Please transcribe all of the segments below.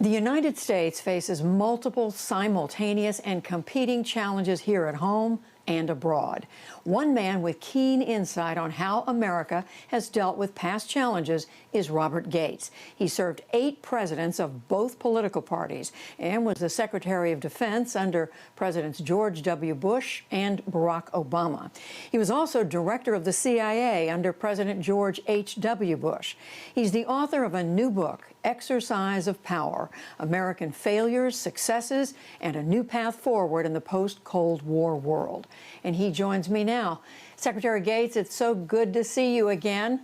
The United States faces multiple simultaneous and competing challenges here at home and abroad. One man with keen insight on how America has dealt with past challenges is Robert Gates. He served 8 presidents of both political parties and was the Secretary of Defense under Presidents George W. Bush and Barack Obama. He was also director of the CIA under President George H.W. Bush. He's the author of a new book, Exercise of Power: American Failures, Successes, and a New Path Forward in the Post-Cold War World. And he joins me now. Secretary Gates, it's so good to see you again.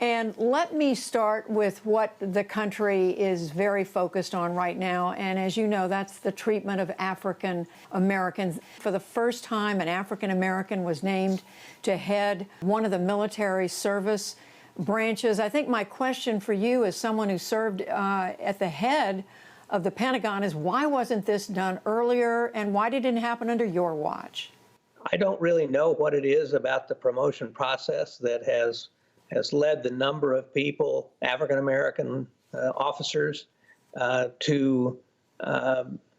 And let me start with what the country is very focused on right now. And as you know, that's the treatment of African Americans. For the first time, an African American was named to head one of the military service branches. I think my question for you, as someone who served at the head of the Pentagon, is why wasn't this done earlier, and why didn't it happen under your watch? I don't really know what it is about the promotion process that has led the number of people, African-American officers, to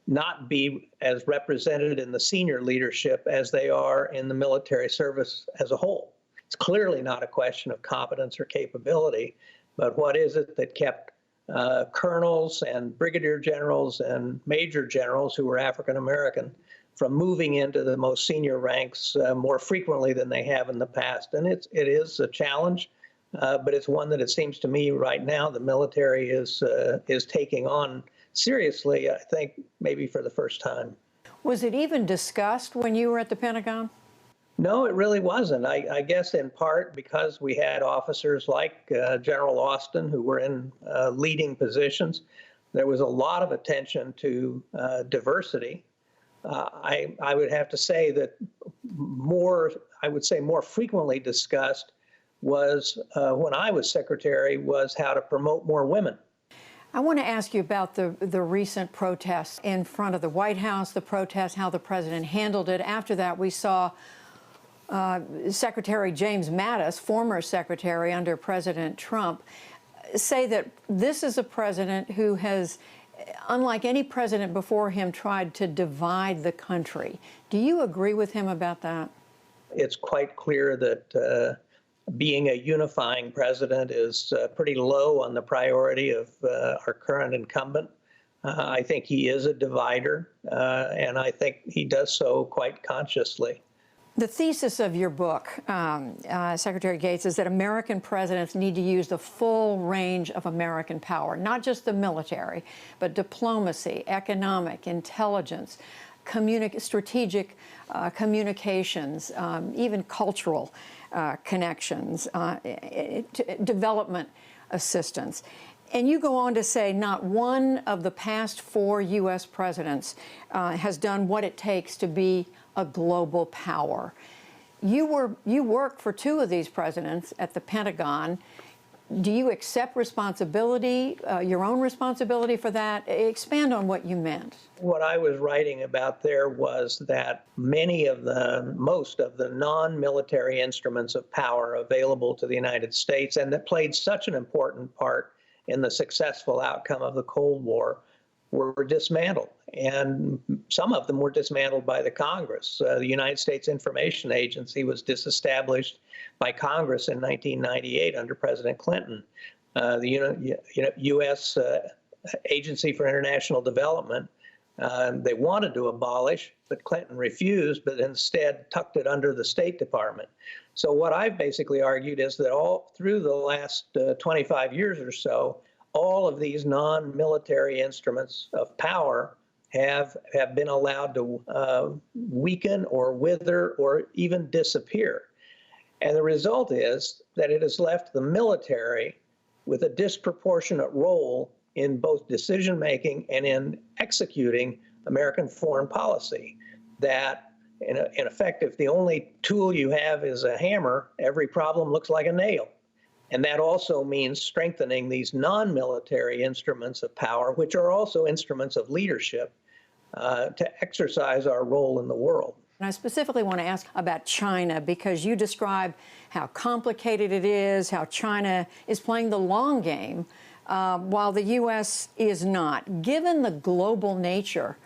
not be as represented in the senior leadership as they are in the military service as a whole. It's clearly not a question of competence or capability, but what is it that kept colonels and brigadier generals and major generals who were African-American from moving into the most senior ranks more frequently than they have in the past? And it is a challenge, but it's one that it seems to me right now the military is taking on seriously, I think maybe for the first time. Was it even discussed when you were at the Pentagon? No, it really wasn't. I guess in part because we had officers like General Austin who were in leading positions. There was a lot of attention to diversity. I would have to say that more frequently discussed was when I was secretary was how to promote more women. I want to ask you about the recent protests in front of the White House, the protests, how the president handled it. After that, we saw Secretary James Mattis, former secretary under President Trump, say that this is a president who has, unlike any president before him, tried to divide the country. Do you agree with him about that? It's quite clear that being a unifying president is pretty low on the priority of our current incumbent. I think he is a divider, and I think he does so quite consciously. The thesis of your book, Secretary Gates, is that American presidents need to use the full range of American power, not just the military, but diplomacy, economic, intelligence, strategic communications, even cultural connections, development assistance. And you go on to say not one of the past 4 U.S. presidents has done what it takes to be a global power. You worked for 2 of these presidents at the Pentagon. Do you accept responsibility, your own responsibility for that? Expand on what you meant. What I was writing about there was that most of the non-military instruments of power available to the United States and that played such an important part in the successful outcome of the Cold War were dismantled. And some of them were dismantled by the Congress. The United States Information Agency was disestablished by Congress in 1998 under President Clinton. The U.S. Agency for International Development, they wanted to abolish, but Clinton refused, but instead tucked it under the State Department. So what I've basically argued is that all through the last 25 years or so, all of these non-military instruments of power have been allowed to weaken or wither or even disappear. And the result is that it has left the military with a disproportionate role in both decision-making and in executing American foreign policy. That, in effect, if the only tool you have is a hammer, every problem looks like a nail. And that also means strengthening these non-military instruments of power, which are also instruments of leadership, to exercise our role in the world. And I specifically want to ask about China, because you describe how complicated it is, how China is playing the long game while the U.S. is not. Given the global nature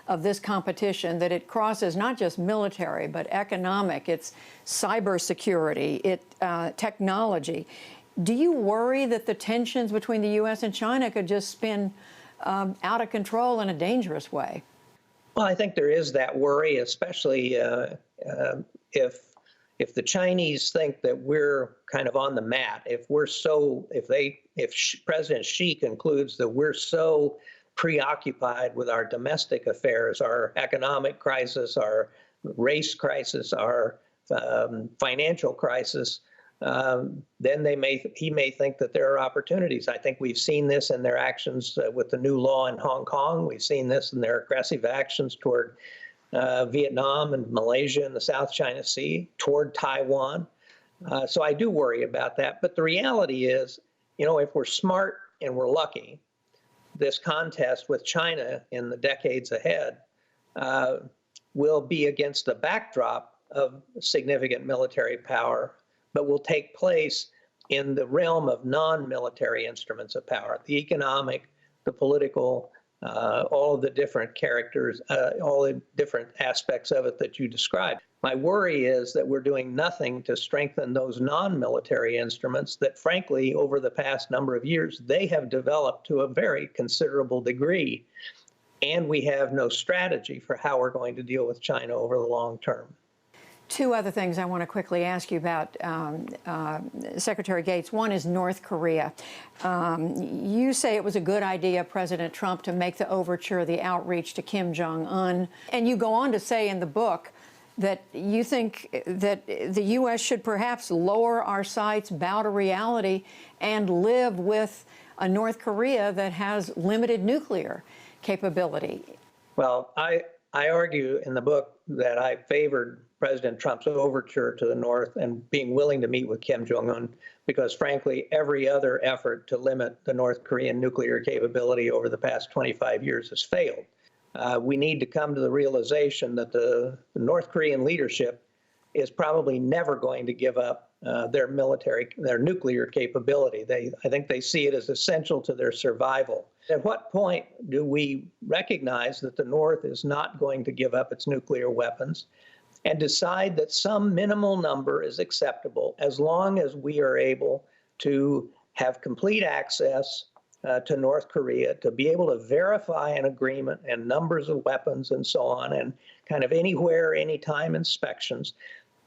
of this competition, that it crosses not just military, but economic, it's cybersecurity, technology, do you worry that the tensions between the U.S. and China could just spin out of control in a dangerous way? Well, I think there is that worry, especially if the Chinese think that we're kind of on the mat. If President Xi concludes that we're so preoccupied with our domestic affairs, our economic crisis, our race crisis, our financial crisis, then he may think that there are opportunities. I think we've seen this in their actions with the new law in Hong Kong. We've seen this in their aggressive actions toward Vietnam and Malaysia and the South China Sea, toward Taiwan. So I do worry about that. But the reality is, if we're smart and we're lucky, this contest with China in the decades ahead will be against the backdrop of significant military power, but will take place in the realm of non-military instruments of power, the economic, the political, all of the different characters, all the different aspects of it that you described. My worry is that we're doing nothing to strengthen those non-military instruments that, frankly, over the past number of years, they have developed to a very considerable degree. And we have no strategy for how we're going to deal with China over the long term. Two other things I want to quickly ask you about, Secretary Gates. One is North Korea. You say it was a good idea, President Trump, to make the overture, the outreach to Kim Jong-un. And you go on to say in the book that you think that the U.S. should perhaps lower our sights, bow to reality, and live with a North Korea that has limited nuclear capability. Well, I argue in the book that I favored President Trump's overture to the North and being willing to meet with Kim Jong-un because, frankly, every other effort to limit the North Korean nuclear capability over the past 25 years has failed. We need to come to the realization that the North Korean leadership is probably never going to give up their nuclear capability. I think they see it as essential to their survival. At what point do we recognize that the North is not going to give up its nuclear weapons and decide that some minimal number is acceptable as long as we are able to have complete access to North Korea, to be able to verify an agreement and numbers of weapons and so on, and kind of anywhere, anytime inspections,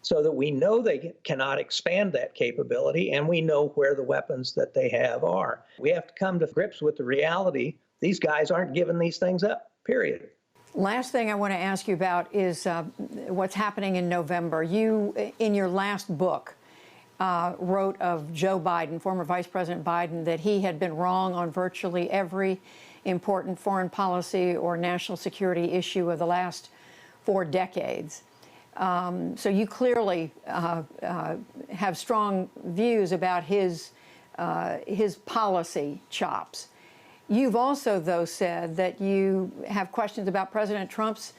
so that we know they cannot expand that capability and we know where the weapons that they have are. We have to come to grips with the reality. These guys aren't giving these things up, period. Last thing I want to ask you about is what's happening in November. You, in your last book, wrote of Joe Biden, former Vice President Biden, that he had been wrong on virtually every important foreign policy or national security issue of the last 4 decades. So you clearly have strong views about his policy chops. You've also, though, said that you have questions about President Trump's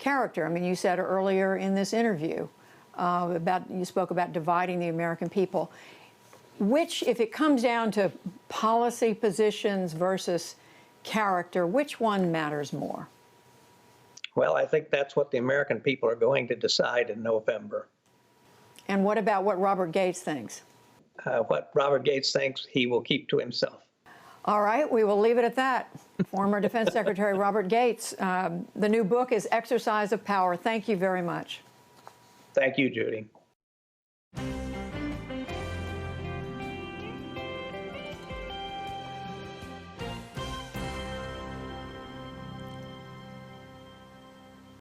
character. I mean, you said earlier in this interview you spoke about dividing the American people. Which, if it comes down to policy positions versus character, which one matters more? Well, I think that's what the American people are going to decide in November. And what about what Robert Gates thinks? What Robert Gates thinks, he will keep to himself. All right, we will leave it at that. Former Defense Secretary Robert Gates. The new book is Exercise of Power. Thank you very much. Thank you, Judy.